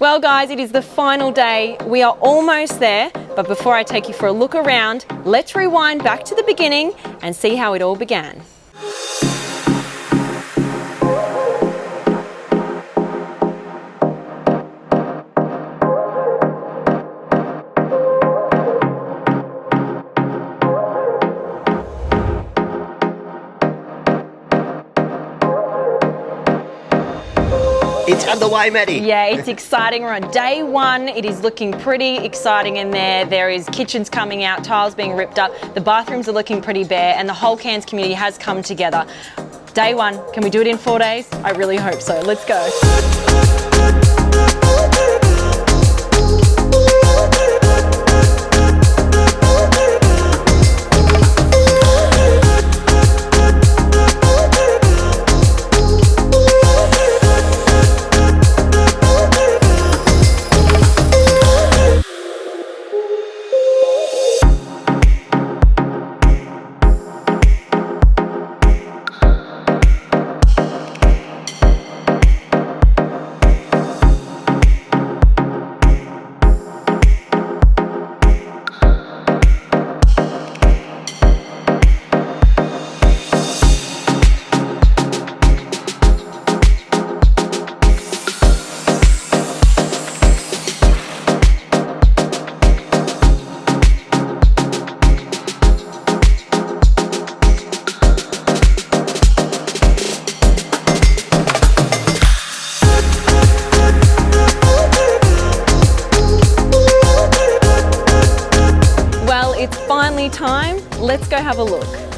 Well guys, it is the final day. We are almost there, but before I take you for a look around, let's rewind back to the beginning and see how it all began. It's underway, Maddie. Yeah, it's exciting. We're on day one. It is looking pretty exciting in there. There is kitchens coming out, tiles being ripped up. The bathrooms are looking pretty bare and the whole Cairns community has come together. Day one, can we do it in 4 days? I really hope so. Let's go. It's finally time. Let's go have a look.